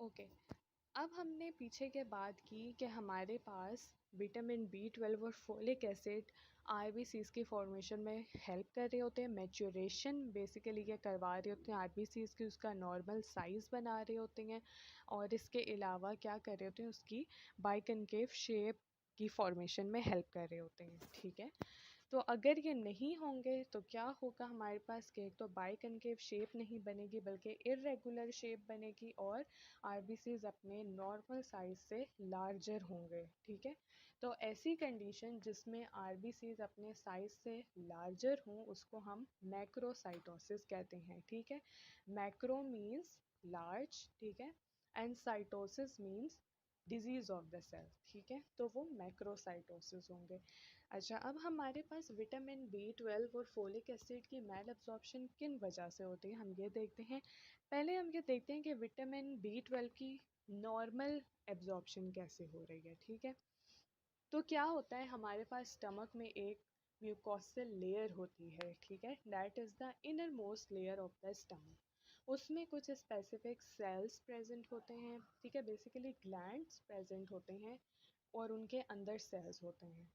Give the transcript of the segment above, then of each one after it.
Okay, अब हमने पीछे के बात की कि हमारे पास विटामिन B12 और फोलिक एसिड आरबीसीज़ की फॉर्मेशन में हेल्प कर रहे होते हैं, मैच्योरेशन बेसिकली ये करवा रहे होते हैं आरबीसीज़ की, उसका नॉर्मल साइज़ बना रहे होते हैं, और इसके अलावा क्या कर रहे होते हैं, उसकी बाइकनकेव शेप की फॉर्मेशन में हेल्प कर रहे होते हैं। ठीक है, तो अगर ये नहीं होंगे तो क्या होगा हमारे पास, कि एक तो बाइकनकेव शेप नहीं बनेगी बल्कि इर्रेगुलर शेप बनेगी, और आरबीसीज अपने नॉर्मल साइज से लार्जर होंगे। ठीक है, तो ऐसी कंडीशन जिसमें आरबीसीज अपने साइज से लार्जर हों उसको हम मैक्रोसाइटोसिस कहते हैं। ठीक है, मैक्रो मीन्स लार्ज, ठीक है, and cytosis means disease of the cell. ठीक है, तो वो मैक्रोसाइटोसिस होंगे। अच्छा, अब हमारे पास विटामिन B12 और फोलिक एसिड की मैल एब्जॉर्प्शन किन वजह से होती है, हम ये देखते हैं। पहले हम ये देखते हैं कि विटामिन B12 की नॉर्मल एब्जॉर्प्शन कैसे हो रही है। ठीक है, तो क्या होता है, हमारे पास स्टमक में एक म्यूकोसल लेयर होती है। ठीक है, that is the inner most layer of the stomach. उसमें कुछ स्पेसिफिक सेल्स प्रेजेंट होते हैं। ठीक है, बेसिकली ग्लैंड्स प्रेजेंट होते हैं और उनके अंदर सेल्स होते हैं।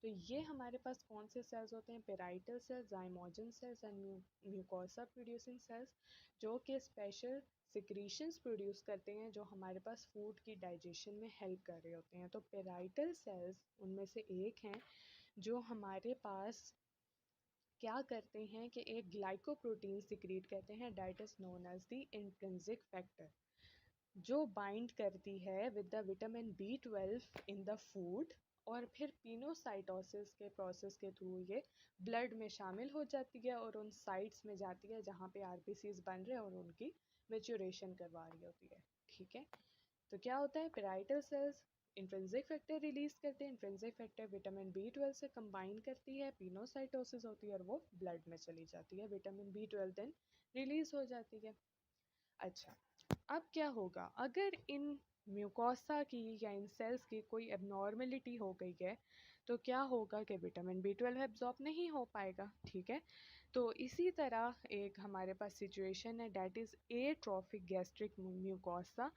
तो ये हमारे पास कौन से सेल्स होते हैं, parietal cells, zymogen cells and mucosa producing cells, जो कि स्पेशल सिक्रीशंस प्रोड्यूस करते हैं जो हमारे पास फूड की डाइजेशन में हेल्प कर रहे होते हैं। तो पेराइटल सेल्स उनमें से एक हैं जो हमारे पास क्या करते हैं कि एक ग्लाइकोप्रोटीन सिक्रीट करते हैं, that is known as the intrinsic factor, जो बाइंड करती है with the vitamin B12 in the food, और फिर पिनोसाइटोसिस के प्रोसेस के थ्रू ये ब्लड में शामिल हो जाती है और उन साइट्स में जाती है जहाँ पे आरबीसीज बन रहे हैं और उनकी मेच्योरेशन करवा रही होती है। ठीक है, तो क्या होता है, parietal cells intrinsic factor release करते हैं, इंट्रिंसिक फैक्टर विटामिन B12 से कंबाइन करती है, पिनोसाइटोसिस होती है और वो ब्लड में चली जाती है, विटामिन B12 देन रिलीज हो जाती है। अच्छा, अब क्या होगा अगर इन म्यूकोसा की या इन सेल्स की कोई एबनॉर्मेलिटी हो गई है, तो क्या होगा कि विटामिन B12 एब्जॉर्ब नहीं हो पाएगा। ठीक है, तो इसी तरह एक हमारे पास सिचुएशन है, that is atrophic gastric mucosa,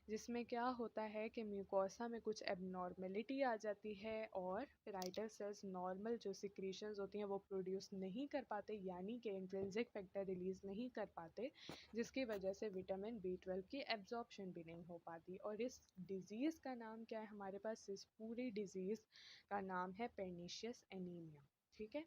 जिसमें क्या होता है कि म्यूकोसा में कुछ एबनॉर्मेलिटी आ जाती है और पेराइटल सेल्स नॉर्मल जो सिक्रीशंस होती हैं वो प्रोड्यूस नहीं कर पाते, यानी कि इंट्रिंसिक फैक्टर रिलीज़ नहीं कर पाते, जिसकी वजह से विटामिन B12 की एब्जॉर्प्शन भी नहीं हो पाती। और इस डिज़ीज़ का नाम क्या है, हमारे पास इस पूरी डिज़ीज़ का नाम है पर्नीशियस एनीमिया। ठीक है,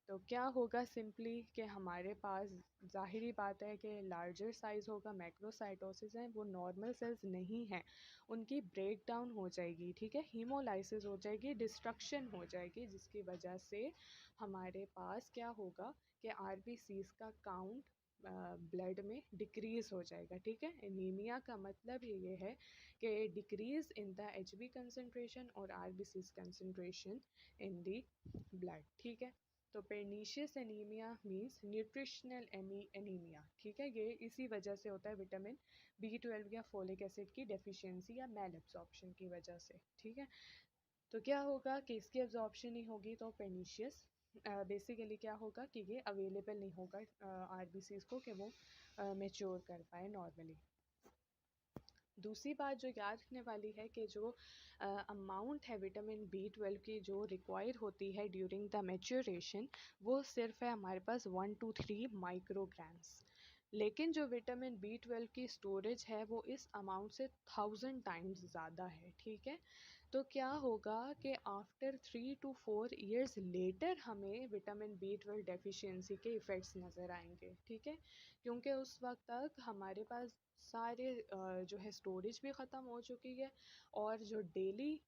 तो क्या होगा सिंपली कि हमारे पास ज़ाहिरी बात है कि लार्जर साइज़ होगा, मैक्रोसाइटोसिस है, वो नॉर्मल सेल्स नहीं हैं, उनकी ब्रेक डाउन हो जाएगी। ठीक है, हीमोलाइसिस हो जाएगी, डिस्ट्रक्शन हो जाएगी, जिसकी वजह से हमारे पास क्या होगा कि आरबीसीज़ का काउंट ब्लड में डिक्रीज़ हो जाएगा। ठीक है, एनीमिया का मतलब ये है कि decrease in the HB concentration और RBCs concentration in the blood. ठीक है, तो pernicious anaemia means nutritional anaemia. ठीक है, ये इसी वजह से होता है, विटामिन B12 या फोलिक एसिड की डेफिशिएंसी या मेल एब्जॉर्प्शन की वजह से। ठीक है, तो क्या होगा कि इसकी एब्जॉर्प्शन नहीं होगी तो पर्नीशियस बेसिकली क्या होगा कि ये अवेलेबल नहीं होगा आरबीसीज को कि वो मेच्योर कर पाए नॉर्मली। दूसरी बात जो याद रखने वाली है कि जो अमाउंट है विटामिन B12 की जो रिक्वायर होती है ड्यूरिंग द मेच्योरेशन, वो सिर्फ है हमारे पास 1 to 3 माइक्रोग्राम्स, लेकिन जो विटामिन B12 की स्टोरेज है वो इस अमाउंट से 1000 टाइम्स ज़्यादा है। ठीक है, तो क्या होगा कि आफ्टर 3 to 4 years लेटर हमें विटामिन B12 डेफिशिएंसी के इफ़ेक्ट्स नज़र आएंगे। ठीक है, क्योंकि उस वक्त तक हमारे पास सारे जो है स्टोरेज भी ख़त्म हो चुकी है और जो डेली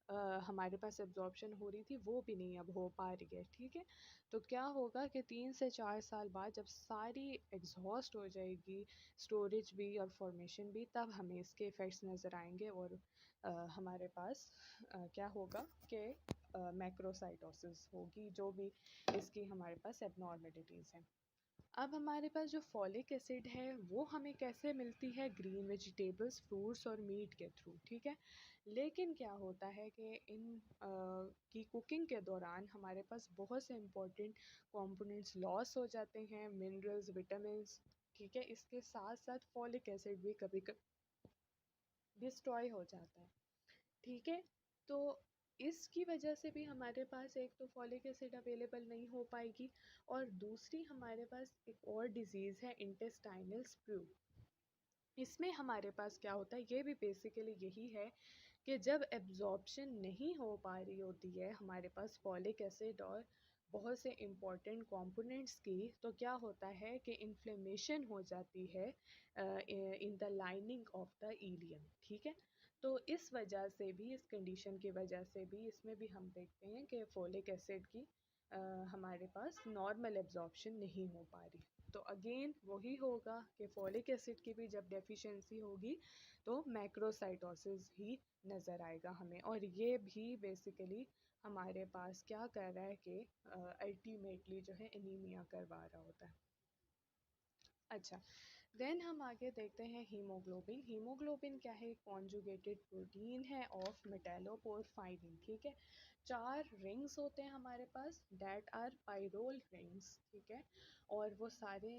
हमारे पास एब्जॉर्प्शन हो रही थी वो भी नहीं अब हो पा रही है। ठीक है, तो क्या होगा कि 3 से 4 साल बाद जब सारी एग्जॉस्ट हो जाएगी स्टोरेज भी और फॉर्मेशन भी, तब हमें इसके इफ़ेक्ट्स नज़र आएंगे और हमारे पास क्या होगा कि मैक्रोसाइटोसिस होगी, जो भी इसकी हमारे पास एबनॉर्मेलिटीज़ हैं। अब हमारे पास जो फॉलिक एसिड है वो हमें कैसे मिलती है, ग्रीन वेजिटेबल्स, फ्रूट्स और मीट के थ्रू। ठीक है, लेकिन क्या होता है कि इन की कुकिंग के दौरान हमारे पास बहुत से इंपॉर्टेंट कंपोनेंट्स लॉस हो जाते हैं, मिनरल्स, विटामिन्स। ठीक है, इसके साथ साथ फॉलिक एसिड भी कभी कभी डिस्ट्रॉय हो जाता है। ठीक है, तो इसकी वजह से भी हमारे पास एक तो फॉलिक एसिड अवेलेबल नहीं हो पाएगी, और दूसरी हमारे पास एक और डिजीज़ है इंटेस्टाइनल स्प्रू। इसमें हमारे पास क्या होता है, ये भी बेसिकली यही है कि जब एब्जॉर्प्शन नहीं हो पा रही होती है हमारे पास फॉलिक एसिड और बहुत से इम्पॉर्टेंट कंपोनेंट्स की, तो क्या होता है कि इन्फ्लेमेशन हो जाती है in the lining of the ilium. ठीक है, तो इस वजह से भी, इस कंडीशन की वजह से भी इसमें भी हम देखते हैं कि फोलिक एसिड की हमारे पास नॉर्मल एब्जॉर्प्शन नहीं हो पा रही। तो अगेन वही होगा कि फोलिक एसिड की भी जब डेफिशिएंसी होगी तो मैक्रोसाइटोसिस ही नज़र आएगा हमें, और ये भी बेसिकली हमारे पास क्या कर रहा है कि अल्टीमेटली जो है एनीमिया करवा रहा होता है। अच्छा, देन हम आगे देखते हैं हीमोग्लोबिन। हीमोग्लोबिन क्या है, कॉन्जुगेटेड प्रोटीन है ऑफ मेटालोपोरफाइरिन। ठीक है, 4 रिंग्स होते हैं हमारे पास, डैट आर पायरोल रिंग्स। ठीक है, और वो सारे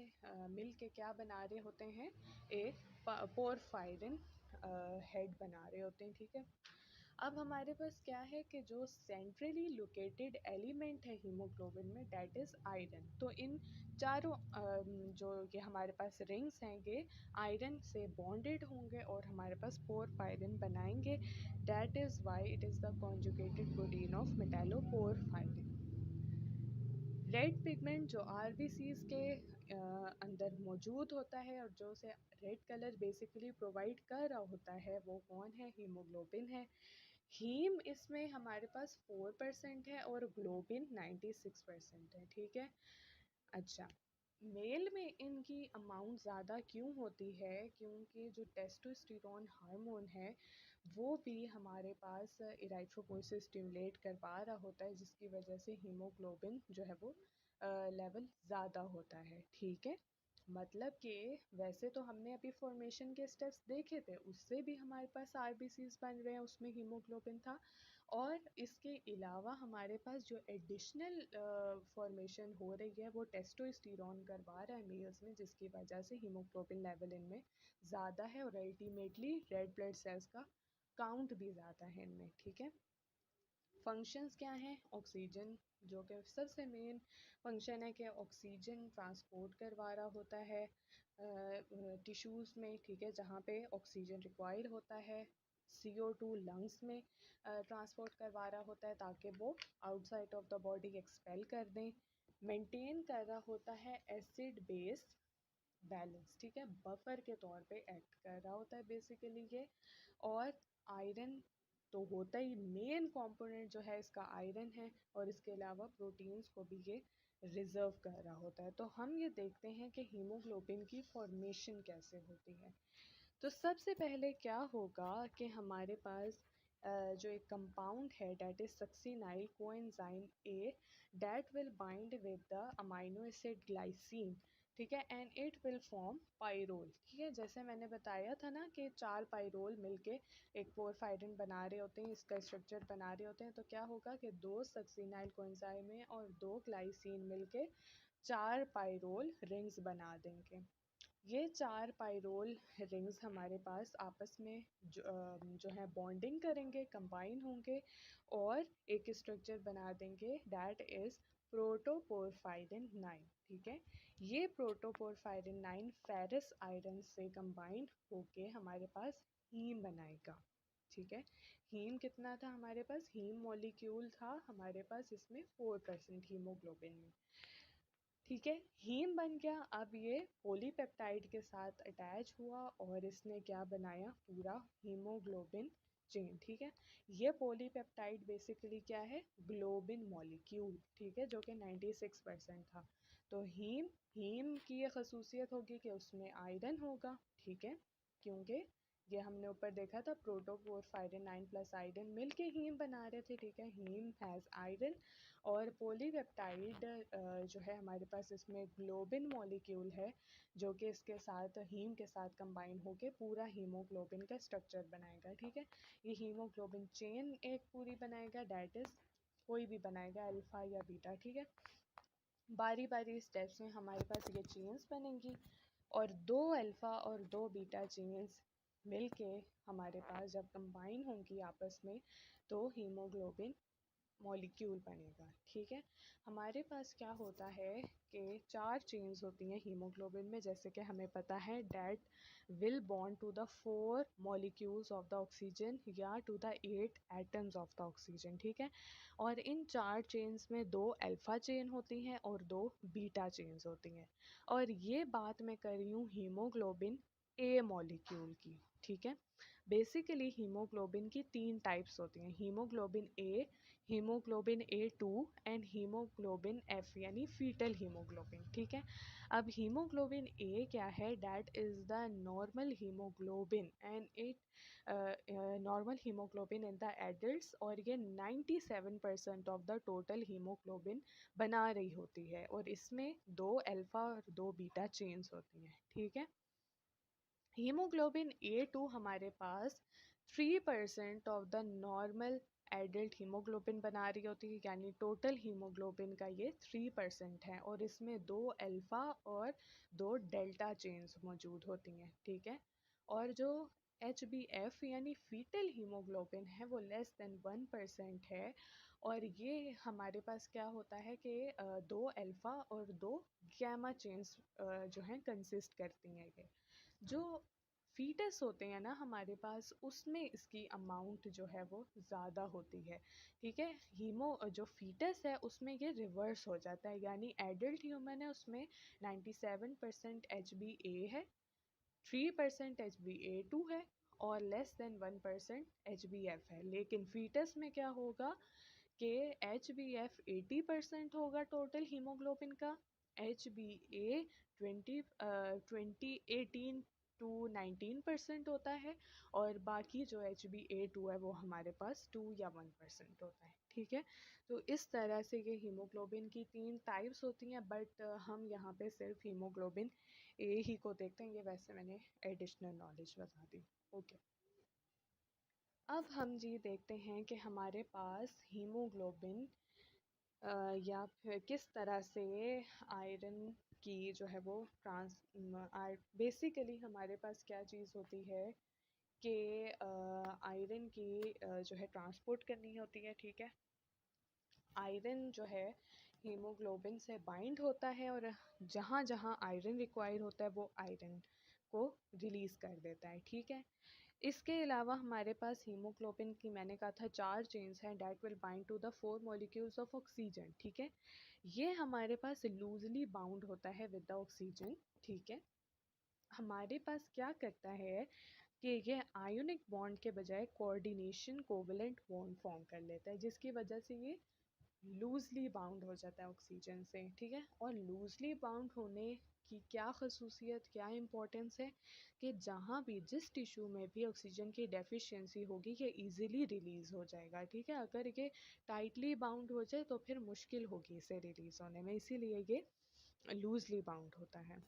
मिल के क्या बना रहे होते हैं, एक पोरफायरिन हेड बना रहे होते हैं। ठीक है, अब हमारे पास क्या है कि जो सेंट्रली लोकेटेड एलिमेंट है हीमोग्लोबिन में, डैट इज़ आयरन। तो इन चारों जो ये हमारे पास रिंग्स हैं, ये आयरन से बॉन्डेड होंगे और हमारे पास पोरफायरिन बनाएंगे। That is why it is the conjugated protein of metalloporphyrin. Red pigment जो आरबीसीज के अंदर मौजूद होता है और जो उसे रेड कलर बेसिकली प्रोवाइड कर रहा होता है, वो कौन है, हीमोग्लोबिन है। हीम इसमें हमारे पास 4% है और ग्लोबिन 96% है। ठीक है, अच्छा, मेल में इनकी अमाउंट ज़्यादा क्यों होती है, क्योंकि जो टेस्टोस्टेरोन हार्मोन है वो भी हमारे पास इराइथ्रोपोइसिस स्टिमुलेट करवा रहा होता है, जिसकी वजह से हीमोग्लोबिन जो है वो लेवल ज़्यादा होता है। ठीक है, मतलब कि वैसे तो हमने अभी फॉर्मेशन के स्टेप्स देखे थे, उससे भी हमारे पास आरबीसीज बन रहे हैं, उसमें हीमोग्लोबिन था, और इसके अलावा हमारे पास जो एडिशनल फॉर्मेशन हो रही है वो टेस्टोस्टेरोन करवा रहा है मेल्स में, जिसकी वजह से हीमोग्लोबिन लेवल इनमें ज़्यादा है और अल्टीमेटली रेड ब्लड सेल्स का काउंट भी ज़्यादा है इनमें। ठीक है, फंक्शंस क्या हैं, ऑक्सीजन, जो कि सबसे मेन फंक्शन है कि ऑक्सीजन ट्रांसपोर्ट करवा रहा होता है टिश्यूज़ में। ठीक है, जहाँ पे ऑक्सीजन रिक्वायर्ड होता है, CO2 लंग्स में ट्रांसपोर्ट करवा रहा होता है ताकि वो outside of the body expel कर दें। मेंटेन कर रहा होता है एसिड बेस बैलेंस। ठीक है, बफर के तौर पे एक्ट कर रहा होता है बेसिकली ये। और आयरन तो होता ही, मेन कंपोनेंट जो है इसका आयरन है, और इसके अलावा प्रोटीन्स को भी ये रिजर्व कर रहा होता है। तो हम ये देखते हैं कि हीमोग्लोबिन की फॉर्मेशन कैसे होती है। तो सबसे पहले क्या होगा कि हमारे पास जो एक कंपाउंड है, that is succinyl coenzyme A, that will bind with the amino acid glycine. ठीक है, and it will form pyrrole. ठीक है, जैसे मैंने बताया था ना कि 4 पायरोल मिलके एक पोरफायरिन बना रहे होते हैं, इसका स्ट्रक्चर बना रहे होते हैं। तो क्या होगा कि 2 सक्सिनाइल कोएंजाइम है और 2 ग्लाइसिन मिलके 4 पायरोल रिंग्स बना देंगे। ये 4 पायरोल रिंग्स हमारे पास आपस में जो है बॉन्डिंग करेंगे, कंबाइन होंगे और एक स्ट्रक्चर बना देंगे, डैट इज़ प्रोटोपोरफायरिन 9। ठीक है, ये प्रोटोपोरफायरिन 9 फेरस आयरन से कंबाइंड होके हमारे पास हीम बनाएगा। ठीक है, हीम कितना था हमारे पास, हीम मॉलिक्यूल था हमारे पास इसमें 4% हीमोग्लोबिन में। ठीक है, हीम बन गया। अब ये पॉलीपेप्टाइड के साथ अटैच हुआ और इसने क्या बनाया, पूरा हीमोग्लोबिन चेन। ठीक है, ये पॉलीपेप्टाइड बेसिकली क्या है, ग्लोबिन मॉलिक्यूल। ठीक है, जो कि 96% था। तो हीम, हीम की ये खसूसियत होगी कि उसमें आयरन होगा। ठीक है, क्योंकि ये हमने ऊपर देखा था प्रोटोपोरफायरिन 9 प्लस आयरन मिल के हीम बना रहे थे। ठीक है, हीम हैज़ आयरन, और पॉलीपेप्टाइड जो है हमारे पास इसमें ग्लोबिन मॉलिक्यूल है, जो कि इसके साथ हीम के साथ कंबाइन होके पूरा हीमोग्लोबिन का स्ट्रक्चर बनाएगा। ठीक है, ये हीमोग्लोबिन चेन एक पूरी बनाएगा, डैट इज़ कोई भी बनाएगा, अल्फ़ा या बीटा। ठीक है, बारी बारी स्टेप्स में हमारे पास ये चेन्स बनेंगी और 2 अल्फ़ा और 2 बीटा चेन्स मिलके हमारे पास जब कंबाइन होंगी आपस में तो हीमोग्लोबिन मॉलिक्यूल बनेगा। ठीक है, हमारे पास क्या होता है कि 4 चेन्स होती हैं हीमोग्लोबिन में, जैसे कि हमें पता है that will bond to the 4 molecules of the oxygen या to the 8 atoms of the oxygen. ठीक है, और इन 4 चेन्स में 2 अल्फा चेन होती हैं और 2 बीटा चेन्स होती हैं। और ये बात मैं कर रही हूँ हीमोग्लोबिन ए मॉलिक्यूल की। ठीक है, बेसिकली हीमोग्लोबिन की 3 टाइप्स होती हैं, haemoglobin A2 and haemoglobin F यानी फीटल हीमोग्लोबिन। ठीक है, अब हीमोग्लोबिन A क्या है, that is the normal haemoglobin and it normal haemoglobin in the adults, और ये 97% ऑफ द टोटल हीमोग्लोबिन बना रही होती है, और इसमें 2 अल्फा और 2 बीटा चेन्स होती हैं। ठीक है, हीमोग्लोबिन A2 हमारे पास 3% of the normal adult haemoglobin बना रही होती है, यानी टोटल हीमोग्लोबिन का ये 3% है, और इसमें 2 अल्फा और 2 डेल्टा चेन्स मौजूद होती हैं। ठीक है, और जो HbF यानी फीटल हीमोग्लोबिन है वो लेस देन 1% है, और ये हमारे पास क्या होता है कि 2 अल्फा और 2 गैमा चेन्स जो हैं कंसिस्ट करती हैं। ये जो फीटस होते हैं ना हमारे पास, उसमें इसकी अमाउंट जो है वो ज़्यादा होती है। ठीक है, जो फीटस है उसमें ये रिवर्स हो जाता है, यानी एडल्ट ह्यूमन है उसमें 97% HbA है, 3% HbA2 है, और लेस देन 1% HbF है। लेकिन फीटस में क्या होगा कि HbF 80% होगा टोटल हीमोग्लोबिन का, HbA 18 टू 19% होता है, और बाकी जो HbA2 है वो हमारे पास 2 या 1% होता है। ठीक है, तो इस तरह से ये हीमोग्लोबिन की 3 टाइप्स होती हैं, बट हम यहाँ पे सिर्फ हीमोग्लोबिन ए ही को देखते हैं, ये वैसे मैंने एडिशनल नॉलेज बता दी। ओके, अब हम जी देखते हैं कि हमारे पास हीमोग्लोबिन या फिर किस तरह से आयरन की जो है वो बेसिकली हमारे पास क्या चीज़ होती है कि आयरन की जो है ट्रांसपोर्ट करनी होती है। ठीक है, आयरन जो है हीमोग्लोबिन से बाइंड होता है, और जहाँ जहाँ आयरन रिक्वायर होता है वो आयरन को रिलीज़ कर देता है। ठीक है, इसके अलावा हमारे पास हीमोग्लोबिन की मैंने कहा था 4 चेन्स हैं, that will bind to the 4 molecules of oxygen. ठीक है, ये हमारे पास लूजली बाउंड होता है विद द ऑक्सीजन। ठीक है, हमारे पास क्या करता है कि ये आयोनिक बॉन्ड के बजाय कोऑर्डिनेशन कोवलेंट बॉन्ड फॉर्म कर लेता है, जिसकी वजह से ये लूजली बाउंड हो जाता है ऑक्सीजन से। ठीक है, और लूजली बाउंड होने की क्या खसूसियत, क्या इम्पोर्टेंस है कि जहाँ भी जिस टिश्यू में भी ऑक्सीजन की डेफिशिएंसी होगी ये इजीली रिलीज़ हो जाएगा। ठीक है, अगर ये टाइटली बाउंड हो जाए तो फिर मुश्किल होगी इसे रिलीज़ होने में, इसीलिए ये लूजली बाउंड होता है।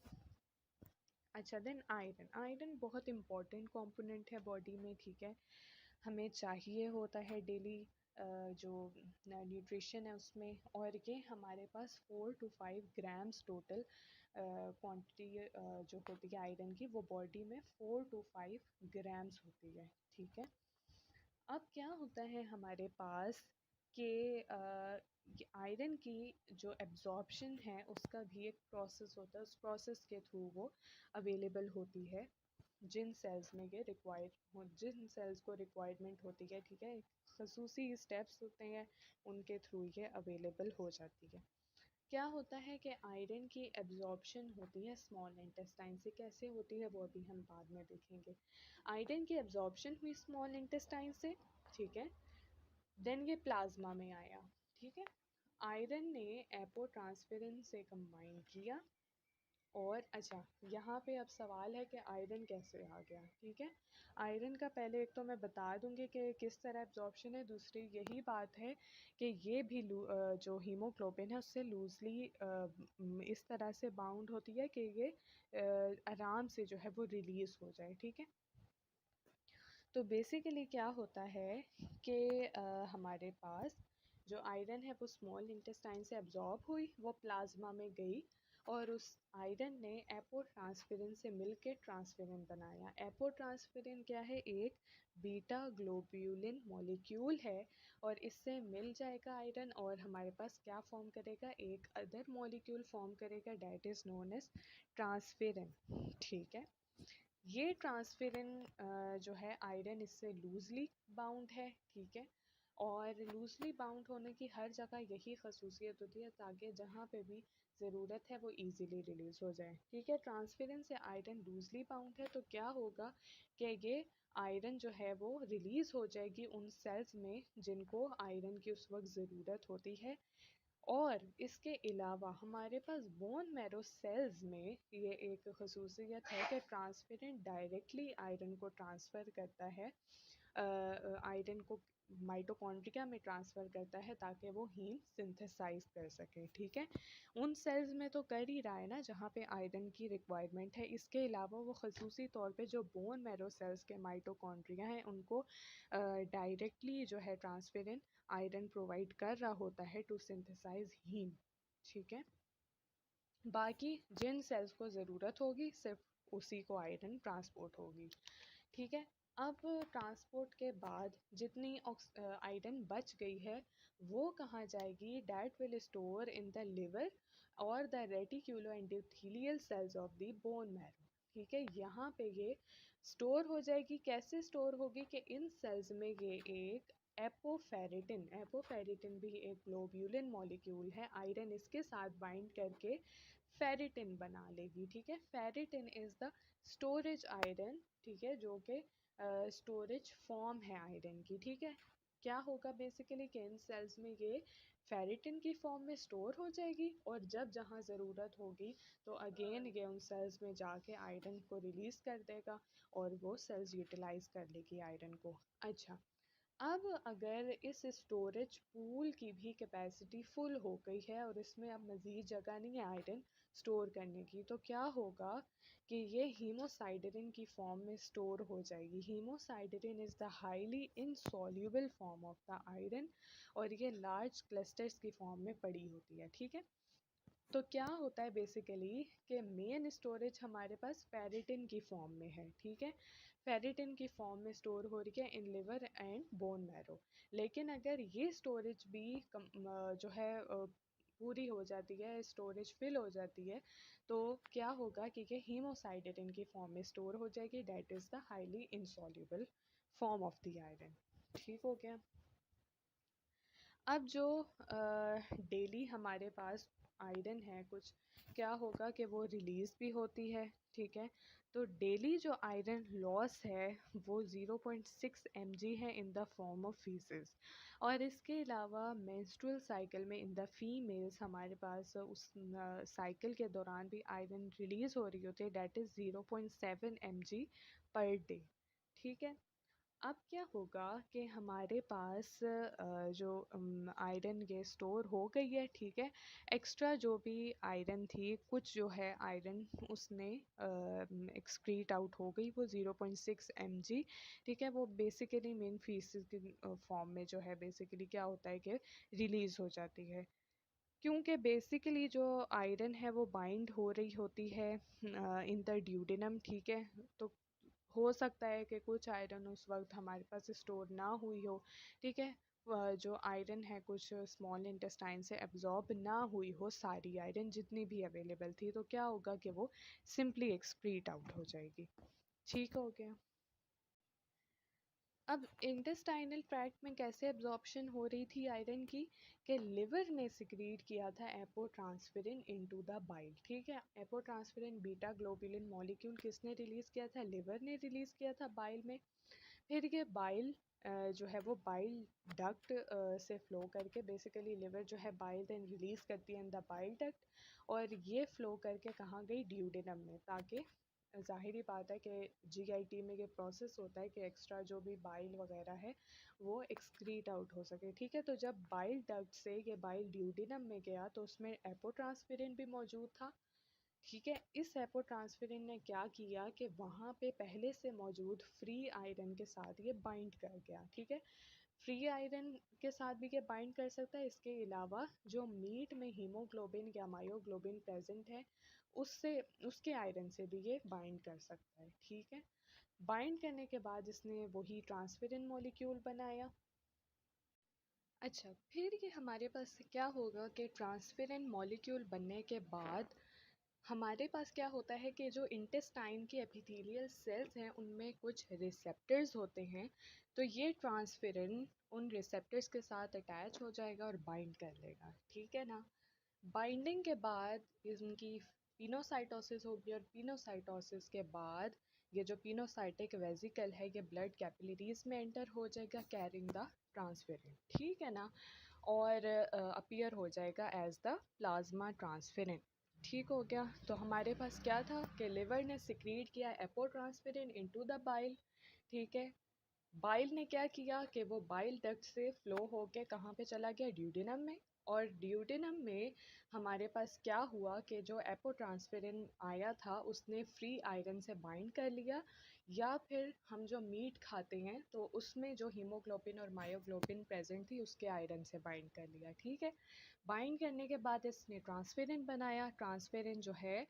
अच्छा, देन आयरन, आयरन बहुत इंपॉर्टेंट कंपोनेंट है बॉडी में। ठीक है, हमें चाहिए होता है डेली जो न्यूट्रिशन है उसमें, और ये हमारे पास 4 to 5 ग्राम्स टोटल क्वांटिटी जो होती है आयरन की, वो बॉडी में 4 to 5 ग्राम्स होती है। ठीक है, अब क्या होता है हमारे पास कि आयरन की जो एब्जॉर्प्शन है उसका भी एक प्रोसेस होता है, उस प्रोसेस के थ्रू वो अवेलेबल होती है जिन सेल्स में ये जिन सेल्स को रिक्वायरमेंट होती है। ठीक है, खसूसी स्टेप्स होते हैं उनके थ्रू ये अवेलेबल हो जाती है। क्या होता है कि आयरन की एब्जॉर्प्शन होती है स्मॉल इंटेस्टाइन से, कैसे होती है वो अभी हम बाद में देखेंगे। आयरन की एब्जॉर्प्शन हुई स्मॉल इंटेस्टाइन से। ठीक है, देन ये प्लाज्मा में आया। ठीक है, आयरन ने एपोट्रांसफेरेंस से कंबाइन किया, और अच्छा यहाँ पे अब सवाल है कि आयरन कैसे आ गया। ठीक है, आयरन का पहले एक तो मैं बता दूंगी कि किस तरह एब्जॉर्प्शन है, दूसरी यही बात है कि ये भी जो हीमोग्लोबिन है उससे लूजली इस तरह से बाउंड होती है कि ये आराम से जो है वो रिलीज़ हो जाए। ठीक है, तो बेसिकली क्या होता है कि हमारे पास जो आयरन है वो स्मॉल इंटेस्टाइन से एब्जॉर्ब हुई, वो प्लाज्मा में गई, और उस आयरन ने एपोट्रांसफेरिन से मिलके ट्रांसफेरिन बनाया। एपोट्रांसफेरिन क्या है? एक बीटा ग्लोब्यूलिन मॉलिक्यूल है और इससे मिल जाएगा आयरन और हमारे पास क्या फॉर्म करेगा? एक अदर मॉलिक्यूल फॉर्म करेगा, that is known as transferrin. ठीक है, ये ट्रांसफेरिन जो है आयरन इससे लूजली बाउंड है। ठीक है, और लूजली बाउंड होने की हर जगह यही खसूसियत होती है ताकि जहाँ पे भी ज़रूरत है वो इजीली रिलीज हो जाए। ठीक है, ट्रांसफेरेंस से आयरन लूजली बाउंड है तो क्या होगा कि ये आयरन जो है वो रिलीज हो जाएगी उन सेल्स में जिनको आयरन की उस वक्त ज़रूरत होती है। और इसके अलावा हमारे पास बोन मैरो सेल्स में ये एक खसूसियत है कि ट्रांसफेरेंट डायरेक्टली आयरन को ट्रांसफ़र करता है, आयरन को माइटोकॉन्ड्रिया में ट्रांसफ़र करता है ताकि वो हीम सिंथेसाइज कर सके। ठीक है, उन सेल्स में तो कर ही रहा है ना जहाँ पे आयरन की रिक्वायरमेंट है। इसके अलावा वो खसूसी तौर पे जो बोन मैरो सेल्स के माइटोकॉन्ड्रिया हैं उनको डायरेक्टली जो है ट्रांसफेरेंट आयरन प्रोवाइड कर रहा होता है टू सिंथेसाइज हीम। ठीक है, बाकी जिन सेल्स को ज़रूरत होगी सिर्फ उसी को आयरन ट्रांसपोर्ट होगी। ठीक है, अब ट्रांसपोर्ट के बाद जितनी आयरन बच गई है वो कहाँ जाएगी? That will store in the liver और the reticuloendothelial cells of the bone marrow. ठीक है, यहाँ पे ये स्टोर हो जाएगी। कैसे स्टोर होगी कि इन सेल्स में ये एक एपोफेरिटिन भी एक ग्लोब्यूलिन मॉलिक्यूल है, आयरन इसके साथ बाइंड करके फेरिटिन बना लेगी। ठीक है, ferritin is the storage iron. ठीक है, जो कि स्टोरेज फॉर्म है आयरन की। ठीक है, क्या होगा बेसिकली कि इन सेल्स में ये फेरिटिन की फॉर्म में स्टोर हो जाएगी और जब जहाँ ज़रूरत होगी तो अगेन ये उन सेल्स में जाके आयरन को रिलीज़ कर देगा और वो सेल्स यूटिलाइज कर लेगी आयरन को। अच्छा, अब अगर इस स्टोरेज पूल की भी कैपेसिटी फुल हो गई है और इसमें अब मज़ीद जगह नहीं है आयरन स्टोर करने की, तो क्या होगा कि ये हीमोसाइडरिन की फॉर्म में स्टोर हो जाएगी। Haemosiderin is the highly insoluble form of the iron और ये लार्ज क्लस्टर्स की फॉर्म में पड़ी होती है। ठीक है, तो क्या होता है बेसिकली कि मेन स्टोरेज हमारे पास फेरिटिन की फॉर्म में है। ठीक है, फेरिटिन की फॉर्म में स्टोर हो रही है in liver and bone marrow. लेकिन अगर ये स्टोरेज भी जो है पूरी हो जाती है, स्टोरेज फिल हो जाती है, तो क्या होगा कि ये हीमोसाइडरिन की फॉर्म में स्टोर हो जाएगी, that is the highly insoluble form of the iron. ठीक हो गया। अब जो डेली हमारे पास आयरन है कुछ, क्या होगा कि वो रिलीज़ भी होती है। ठीक है, तो डेली जो आयरन लॉस है वो 0.6 mg है in the form of faeces. और इसके अलावा मेंस्ट्रुअल साइकिल में इन द फीमेल्स हमारे पास उस साइकिल के दौरान भी आयरन रिलीज़ हो रही होती है, that is 0.7 mg per day. ठीक है, अब क्या होगा कि हमारे पास जो आयरन ये स्टोर हो गई है। ठीक है, एक्स्ट्रा जो भी आयरन थी कुछ जो है आयरन उसने एक्सक्रीट आउट हो गई, वो 0.6 mg। ठीक है, वो बेसिकली मेन फीस की फॉर्म में जो है बेसिकली क्या होता है कि रिलीज़ हो जाती है, क्योंकि बेसिकली जो आयरन है वो बाइंड हो रही होती है इन द ड्यूडेनम। ठीक है, तो हो सकता है कि कुछ आयरन उस वक्त हमारे पास स्टोर ना हुई हो। ठीक है, जो आयरन है कुछ स्मॉल इंटेस्टाइन से एब्जॉर्ब ना हुई हो, सारी आयरन जितनी भी अवेलेबल थी, तो क्या होगा कि वो सिंपली एक्सक्रीट आउट हो जाएगी। ठीक हो गया। अब इंटेस्टाइनल ट्रैक्ट में कैसे एब्जॉर्प्शन हो रही थी आयरन की, कि लिवर ने सिक्रीट किया था एपोट्रांसफेरिन इनटू द बाइल। ठीक है, एपोट्रांसफेरिन बीटा ग्लोबुलिन मॉलिक्यूल किसने रिलीज़ किया था? लिवर ने रिलीज़ किया था बाइल में। फिर ये बाइल जो है वो बाइल डक्ट से फ़्लो करके बेसिकली लिवर जो है बाइल देन रिलीज़ करती है इन द बाइल डक्ट, और ये फ़्लो करके कहाँ गई? ड्यूडेनम में, ताकि ज़ाहिर ही बात है कि जीआईटी में ये प्रोसेस होता है कि एक्स्ट्रा जो भी बाइल वगैरह है वो एक्सक्रीट आउट हो सके। ठीक है, तो जब बाइल डक्ट से ये बाइल ड्यूडेनम में गया तो उसमें एपोट्रांसफेरिन भी मौजूद था। ठीक है, इस एपोट्रांसफेरिन ने क्या किया कि वहाँ पे पहले से मौजूद फ्री आयरन के साथ ये बाइंड कर गया। ठीक है, फ्री आयरन के साथ भी ये बाइंड कर सकता है। इसके अलावा जो मीट में हीमोग्लोबिन या मायोग्लोबिन प्रेजेंट है उससे उसके आयरन से भी ये बाइंड कर सकता है। ठीक है, बाइंड करने के बाद इसने वही ट्रांसफेरिन मॉलिक्यूल बनाया। अच्छा, फिर ये हमारे पास क्या होगा कि ट्रांसफेरेंट मॉलिक्यूल बनने के बाद हमारे पास क्या होता है कि जो इंटेस्टाइन की एपिथेलियल सेल्स हैं उनमें कुछ रिसेप्टर्स होते हैं। तो ये ट्रांसफेरेंट उन रिसेप्टर्स के साथ अटैच हो जाएगा और बाइंड कर लेगा। ठीक है ना। बाइंडिंग के बाद इनकी पिनोसाइटोसिस होगी और पिनोसाइटोसिस के बाद ये जो पिनोसाइटिक वेसिकल है ये ब्लड कैपिलरीज में एंटर हो जाएगा कैरिंग द ट्रांसफेरेंट। ठीक है ना। और अपीयर हो जाएगा एज द प्लाज्मा ट्रांसफेरेंट। ठीक हो गया। तो हमारे पास क्या था कि लिवर ने सिक्रीट किया एपो ट्रांसफेरेंट इनटू द बाइल। ठीक है, बाइल ने क्या किया कि वो बाइल डक्ट से फ्लो होके कहाँ पे चला गया, ड्यूडेनम में। और ड्यूडेनम में हमारे पास क्या हुआ कि जो एपोट्रांसफेरिन आया था उसने फ्री आयरन से बाइंड कर लिया, या फिर हम जो मीट खाते हैं तो उसमें जो हीमोग्लोबिन और मायोग्लोबिन प्रेजेंट थी उसके आयरन से बाइंड कर लिया। ठीक है, बाइंड करने के बाद इसने ट्रांसफेरिन बनाया। ट्रांसफेरिन जो है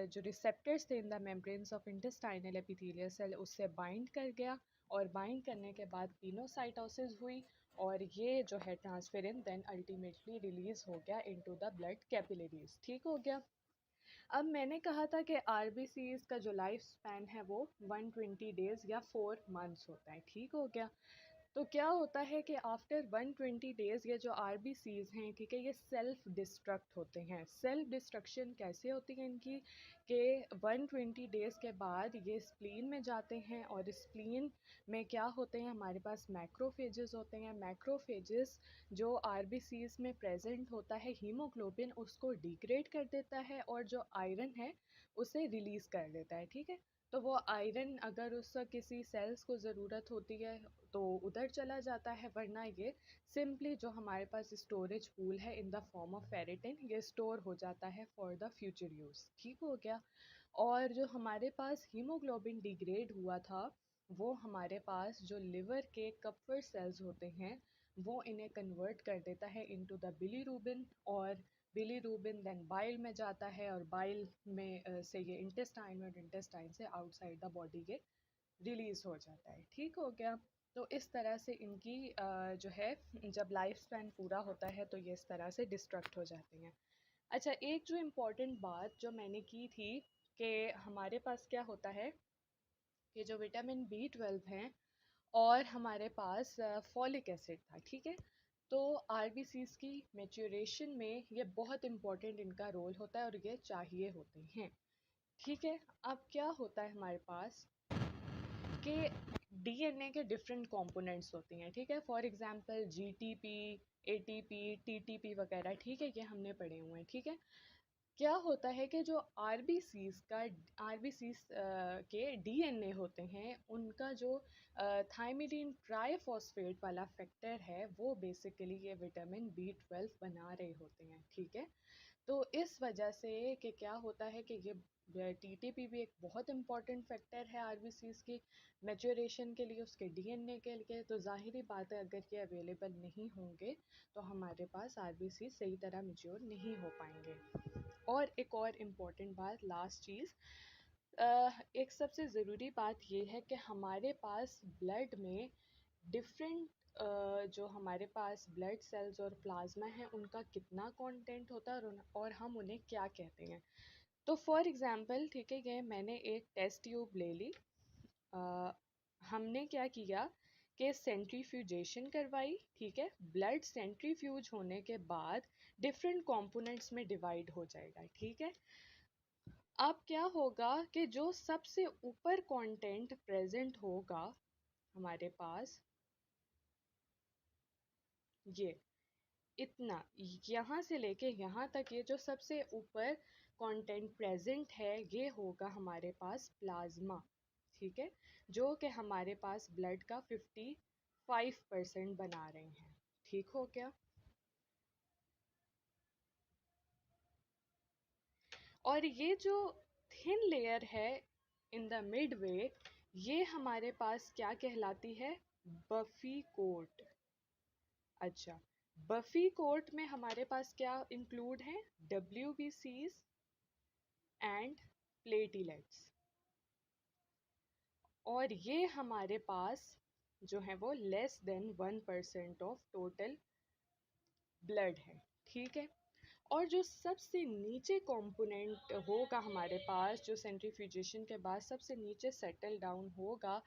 जो रिसेप्टर्स थे in the membranes of intestinal epithelial cell उससे बाइंड कर गया, और बाइंड करने के बाद पिनोसाइटोसिस हुई, और ये जो है ट्रांसफेरिन देन अल्टीमेटली रिलीज हो गया इनटू द ब्लड कैपिलरीज। ठीक हो गया। अब मैंने कहा था कि आरबीसीज का जो लाइफ स्पैन है वो 120 डेज या 4 मंथ्स होता है। ठीक हो गया। तो क्या होता है कि आफ्टर 120 डेज़ ये जो आरबीसीज हैं, ठीक है, ये सेल्फ डिस्ट्रक्ट होते हैं। सेल्फ डिस्ट्रक्शन कैसे होती है इनकी कि 120 डेज़ के बाद ये स्प्लीन में जाते हैं, और स्प्लीन में क्या होते हैं, हमारे पास मैक्रोफेजेस होते हैं। मैक्रोफेजेस जो आरबीसीज में प्रेजेंट होता है हीमोग्लोबिन उसको डिग्रेड कर देता है, और जो आयरन है उसे रिलीज़ कर देता है। ठीक है, तो वो आयरन अगर उसका किसी सेल्स को ज़रूरत होती है तो उधर चला जाता है, वरना ये सिंपली जो हमारे पास स्टोरेज पूल है in the form of ferritin ये स्टोर हो जाता है फॉर द फ्यूचर यूज़। ठीक हो गया। और जो हमारे पास हीमोग्लोबिन डिग्रेड हुआ था वो हमारे पास जो लिवर के कपवर सेल्स होते हैं वो इन्हें कन्वर्ट कर देता है इनटू द बिलीरूबिन, और बिलीरूबिन देन बाइल में जाता है, और बाइल में से ये इंटेस्टाइन, और इंटेस्टाइन से आउटसाइड द बॉडी ये रिलीज हो जाता है। ठीक हो गया। तो इस तरह से इनकी जो है जब लाइफ स्पैन पूरा होता है तो ये इस तरह से डिस्ट्रक्ट हो जाते हैं। अच्छा, एक जो इम्पोर्टेंट बात जो मैंने की थी कि हमारे पास क्या होता है कि जो विटामिन B12 हैं और हमारे पास फॉलिक एसिड था। ठीक है, तो आरबीसीज की मेच्योरेशन में ये बहुत इम्पोर्टेंट इनका रोल होता है और ये चाहिए होते हैं। ठीक है, अब क्या होता है हमारे पास कि डीएनए के डिफरेंट कंपोनेंट्स होती हैं। ठीक है, for example GTP, ATP, TTP वगैरह। ठीक है, ये हमने पढ़े हुए हैं। ठीक है, क्या होता है कि जो आरबीसीज के डीएनए होते हैं उनका जो थाइमिडीन ट्राइफॉस्फेट वाला फैक्टर है वो बेसिकली ये विटामिन B12 बना रहे होते हैं। ठीक है, तो इस वजह से कि क्या होता है कि ये टीटीपी भी एक बहुत इंपॉर्टेंट फैक्टर है आरबीसीज की मैच्योरेशन के लिए, उसके डीएनए के लिए। तो ज़ाहिरी बात है अगर ये अवेलेबल नहीं होंगे तो हमारे पास आरबीसी सही तरह मैच्योर नहीं हो पाएंगे। और एक और इम्पॉर्टेंट बात, लास्ट चीज़, एक सबसे ज़रूरी बात ये है कि हमारे पास ब्लड में डिफरेंट जो हमारे पास ब्लड सेल्स और प्लाज्मा है उनका कितना कंटेंट होता है, और हम उन्हें क्या कहते हैं। तो फॉर एग्जांपल, ठीक है, ये मैंने एक टेस्ट ट्यूब ले ली। अ, हमने क्या किया कि सेंट्रीफ्यूजेशन करवाई। ठीक है, ब्लड सेंट्रीफ्यूज होने के बाद डिफरेंट कंपोनेंट्स में डिवाइड हो जाएगा। ठीक है, अब क्या होगा कि जो सबसे ऊपर कंटेंट प्रेजेंट होगा हमारे पास, ये इतना यहाँ से लेके यहाँ तक, ये जो सबसे ऊपर कंटेंट प्रेजेंट है ये होगा हमारे पास प्लाज्मा। ठीक है, जो कि हमारे पास ब्लड का 55% बना रहे हैं। ठीक हो गया। और ये जो थिन लेयर है इन द मिड वे, ये हमारे पास क्या कहलाती है, बफी कोट। अच्छा, बफी कोट में हमारे पास क्या इंक्लूड है? WBCs and platelets. और ये हमारे पास जो है वो less than 1% of total blood है, ठीक है। और जो सबसे नीचे कंपोनेंट होगा हमारे पास, जो सेंट्रीफ्यूजेशन के बाद सबसे नीचे सेटल डाउन होगा,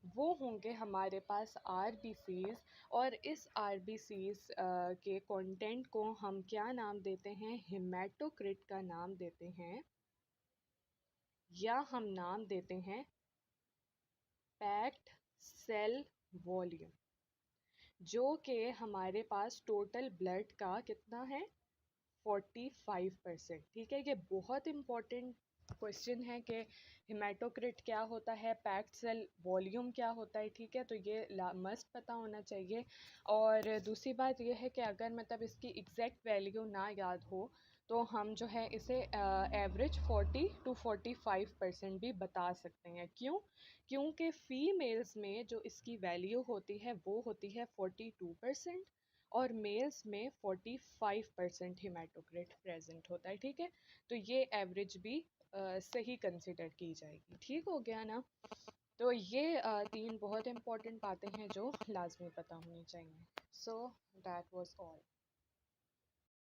वो होंगे हमारे पास आरबीसीज। और इस आरबीसीज के कंटेंट को हम क्या नाम देते हैं? हेमाटोक्रिट का नाम देते हैं, या हम नाम देते हैं पैक्ड सेल वॉल्यूम, जो कि हमारे पास टोटल ब्लड का कितना है? 45%, ठीक है। ये बहुत इंपॉर्टेंट क्वेश्चन है कि हेमाटोक्रिट क्या होता है, पैक्ड सेल वॉल्यूम क्या होता है, ठीक है। तो ये मस्ट पता होना चाहिए। और दूसरी बात ये है कि अगर मतलब इसकी एग्जैक्ट वैल्यू ना याद हो तो हम जो है इसे एवरेज 40 to 45% भी बता सकते हैं। क्यों? क्योंकि फीमेल्स में जो इसकी वैल्यू होती है वो होती है 42%, और मेल्स में 45% हिमेटोक्रिट प्रेजेंट होता है, ठीक है। तो ये एवरेज भी सही कंसिडर की जाएगी, ठीक हो गया ना। तो ये तीन बहुत इंपॉर्टेंट बातें हैं जो लाजमी पता होनी चाहिए। So that was all.